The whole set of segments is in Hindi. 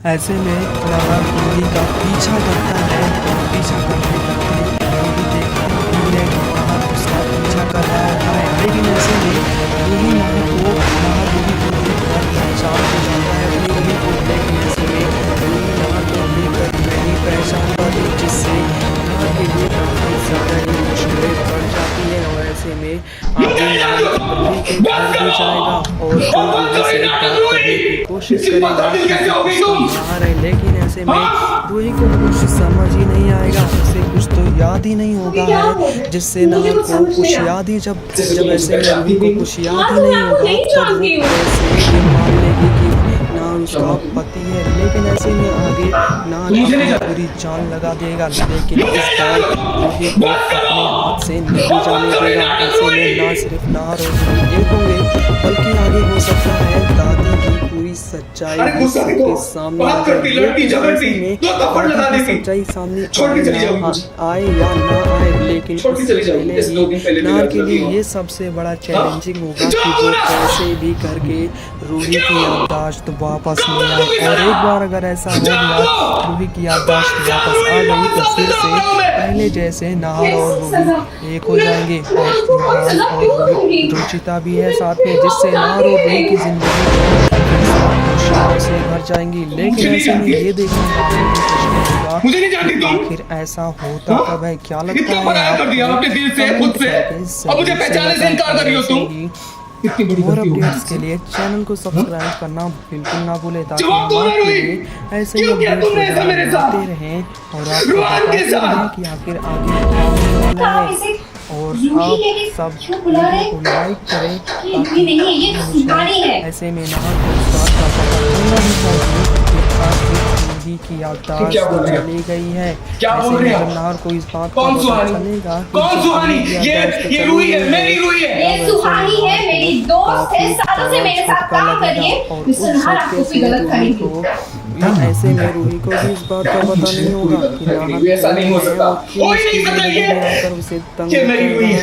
ऐसे में नाहर रूही का पीछा करता है और पीछा करते करते रूही देखती है कि नाहर उसका पीछा कर रहा होता है। लेकिन ऐसे में रूही नाहर रूही को देखकर पहचान हो जाता है अपनी रूही को। लेकिन ऐसे में रूही नाहर को देखकर नहीं पहचान पाती, जिससे नाहर के लिए काफ़ी ज़्यादा ही मुश्किलें बढ़ जाती है। और ऐसे में आगे नाहर रूही के घर भी जाएगा और जो रूही से बात करने की कोशिश करेगा कि उसको नाहर है। लेकिन ऐसे में रूही को कुछ समझ ही नहीं आएगा, उसे कुछ तो याद ही नहीं होगा है, जिससे नाहर को कुछ याद ही जब ऐसे में रूही को कुछ याद ही नहीं होगा तब वो कैसे ये मान लेगी कि नाहर उसका पति है। लेकिन ऐसे में आगे नाहर पूरी जान लगा देगा, लेकिन इस बार रूही को अपने हाथ से नहीं जाने देगा। ऐसे में ना सिर्फ नाहर और रूही एक होंगे, बल्कि आगे हो सकता है दादी की पूरी सच्चाई के सामने आ जाए। सच्चाई सामने आए या ना आए, लेकिन उससे पहले नाहर के लिए ये सबसे बड़ा चैलेंजिंग होगा कि वो कैसे भी करके रूही की याददाश्त वापस ले आए। और एक बार अगर ऐसा हो गया, रूही की याददाश्त वापस आ गई, तो फिर से पहले जैसे नाहर और रूही एक हो जाएंगे। और रुचिता भी है साथ में, जिससे नाहर और रूही की जिंदगी खुशियों से भर जाएंगी। लेकिन ऐसे में ये देखना आखिर ऐसा होता कब है, क्या लगता है और अपडेट्स के लिए चैनल को सब्सक्राइब करना बिल्कुल ना भूले, ताकि ऐसे ही अपडेट्स आते रहें और आपको बताते रहें कि आखिर आगे क्या होने वाला है। और आप सब वीडियो को लाइक करें ताकि ऐसे में नाहर को इस बात का पता चलना ही चाहिए कि आखिर रूही की याददाश्त चली गई है। ऐसे में जब नाहर को इस बात का पता चलेगा ये रूही है, मेरी रूही है, ये सुहानी है, मेरी दोस्त है, सालों से मेरे साथ काम कर रही है। मिस्टर नाहर आपको कोई गलत खरीदी। ऐसे में रूही को भी इस बात का पता नहीं होगा कि नाहर ऐसा नहीं हो सकता। उसे तंग कर रहा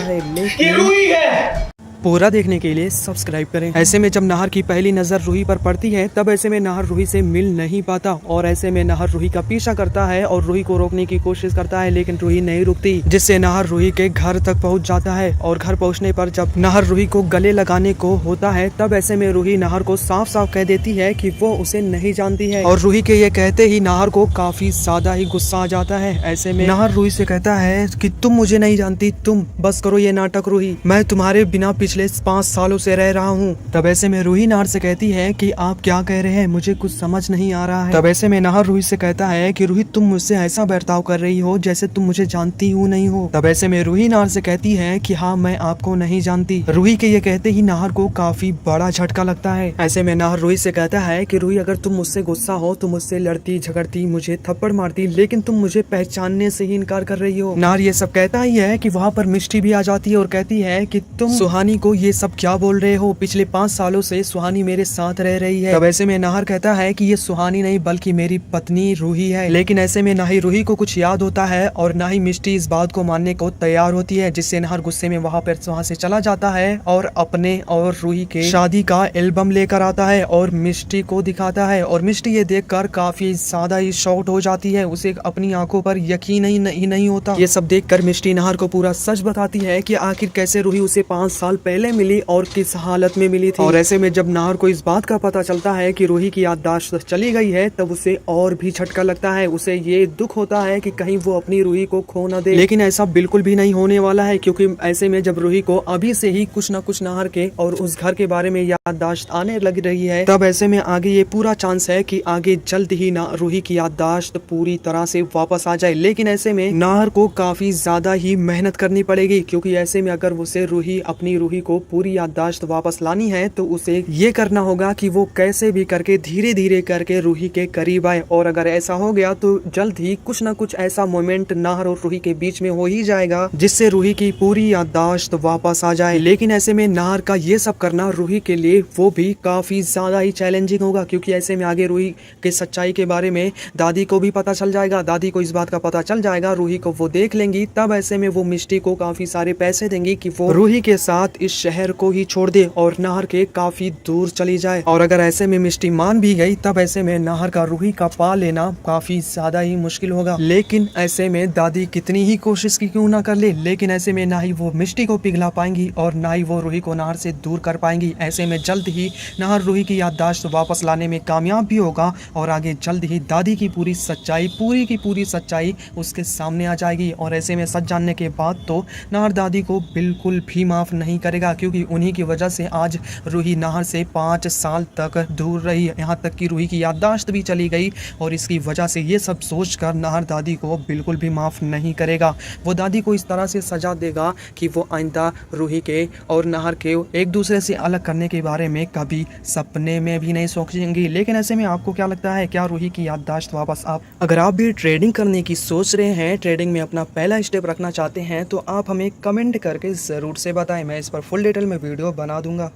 है। लेकिन पूरा देखने के लिए सब्सक्राइब करें। ऐसे में जब नाहर की पहली नजर रूही पर पड़ती है, तब ऐसे में नाहर रूही से मिल नहीं पाता और ऐसे में नाहर रूही का पीछा करता है और रूही को रोकने की कोशिश करता है, लेकिन रूही नहीं रुकती, जिससे नाहर रूही के घर तक पहुंच जाता है। और घर पहुंचने पर जब नाहर रूही को गले लगाने को होता है, तब ऐसे में रूही नाहर को साफ साफ कह देती है कि वो उसे नहीं जानती है। और रूही के ये कहते ही नाहर को काफी ज्यादा ही गुस्सा आ जाता है। ऐसे में नाहर रूही से कहता है कि तुम मुझे नहीं जानती, तुम बस करो ये नाटक रूही, मैं तुम्हारे बिना पिछले 5 सालों से रह रहा हूँ। तब ऐसे में रूही नाहर से कहती है कि आप क्या कह रहे हैं, मुझे कुछ समझ नहीं आ रहा है। तब ऐसे में नाहर रूही से कहता है कि रूही तुम मुझसे ऐसा बर्ताव कर रही हो जैसे तुम मुझे जानती हो नहीं हो। तब ऐसे में रूही नाहर से कहती है कि हाँ मैं आपको नहीं जानती। रूही के ये कहते ही नाहर को काफी बड़ा झटका लगता है। ऐसे में नाहर रूही से कहता है कि रूही अगर तुम मुझसे गुस्सा हो तो मुझसे लड़ती झगड़ती, मुझे थप्पड़ मारती, लेकिन तुम मुझे पहचानने से ही इनकार कर रही हो। नाहर ये सब कहता ही है कि वहाँ पर मिष्टी भी आ जाती है और कहती है कि तुम सुहानी को ये सब क्या बोल रहे हो, पिछले 5 सालों से सुहानी मेरे साथ रह रही है। तब ऐसे में नाहर कहता है कि ये सुहानी नहीं बल्कि मेरी पत्नी रूही है। लेकिन ऐसे में ना ही रूही को कुछ याद होता है और ना ही मिष्टी इस बात को मानने को तैयार होती है, जिससे नाहर गुस्से में वहाँ से चला जाता है और अपने और रूही के शादी का एल्बम लेकर आता है और मिष्टी को दिखाता है। और मिष्टी ये देखकर काफी ज्यादा ही शॉक्ड हो जाती है, उसे अपनी आंखों पर यकीन ही नहीं होता। ये सब देखकर मिष्टी नाहर को पूरा सच बताती है कि आखिर कैसे रूही उसे 5 साल पहले मिली और किस हालत में मिली थी। और ऐसे में जब नाहर को इस बात का पता चलता है कि रूही की याददाश्त चली गई है, तब उसे और भी झटका लगता है। उसे ये दुख होता है कि कहीं वो अपनी रूही को खो न दे। लेकिन ऐसा बिल्कुल भी नहीं होने वाला है, क्योंकि ऐसे में जब रूही को अभी से ही कुछ न कुछ नाहर के और उस घर के बारे में याददाश्त आने लग रही है, तब ऐसे में आगे ये पूरा चांस है कि आगे जल्द ही रूही की याददाश्त पूरी तरह से वापस आ जाए। लेकिन ऐसे में नाहर को काफी ज्यादा ही मेहनत करनी पड़ेगी, क्योंकि ऐसे में अगर उसे अपनी रूही को पूरी याददाश्त वापस लानी है तो उसे ये करना होगा कि वो कैसे भी करके धीरे धीरे करके रूही के करीब आए। और अगर ऐसा हो गया तो जल्द ही कुछ न कुछ ऐसा मोमेंट नाहर और रूही के बीच में हो ही जाएगा, जिससे रूही की पूरी याददाश्त वापस आ जाए। लेकिन ऐसे में नाहर का ये सब करना रूही के लिए वो भी काफी ज्यादा ही चैलेंजिंग होगा, क्योंकि ऐसे में आगे रूही के सच्चाई के बारे में दादी को भी पता चल जाएगा। दादी को इस बात का पता चल जाएगा, रूही को वो देख लेंगी, तब ऐसे में वो मिष्टी को काफी सारे पैसे देंगी कि वो रूही के साथ इस शहर को ही छोड़ दे और नाहर के काफी दूर चली जाए। और अगर ऐसे में मिष्टी मान भी गई तब ऐसे में नाहर का रूही का पा लेना काफी ज्यादा ही मुश्किल होगा। लेकिन ऐसे में दादी कितनी ही कोशिश की क्यों ना कर ले, लेकिन ऐसे में ना ही वो मिष्टी को पिघला पाएंगी और ना ही वो रूही को नाहर से दूर कर पाएंगी। ऐसे में जल्द ही नाहर रूही की याददाश्त वापस लाने में कामयाब भी होगा और आगे जल्द ही दादी की पूरी सच्चाई, पूरी की पूरी सच्चाई उसके सामने आ जाएगी। और ऐसे में सच जानने के बाद तो नाहर दादी को बिल्कुल भी माफ़ नहीं करेगा, क्योंकि उन्हीं की वजह से आज रूही नाहर से 5 साल तक दूर रही। यहाँ तक कि रूही की याददाश्त भी चली गई और इसकी वजह से ये सब सोचकर नाहर दादी को बिल्कुल भी माफ़ नहीं करेगा। वो दादी को इस तरह से सजा देगा कि वो आइंदा रूही के और नाहर के एक दूसरे से अलग करने के बारे में कभी सपने में भी नहीं सोचेंगी। लेकिन ऐसे में आपको क्या लगता है, क्या रूही की याददाश्त वापस अगर आप भी ट्रेडिंग करने की सोच रहे हैं, ट्रेडिंग में अपना पहला स्टेप रखना चाहते हैं, तो आप हमें कमेंट करके ज़रूर से बताएं। मैं इस पर फुल डिटेल में वीडियो बना दूंगा।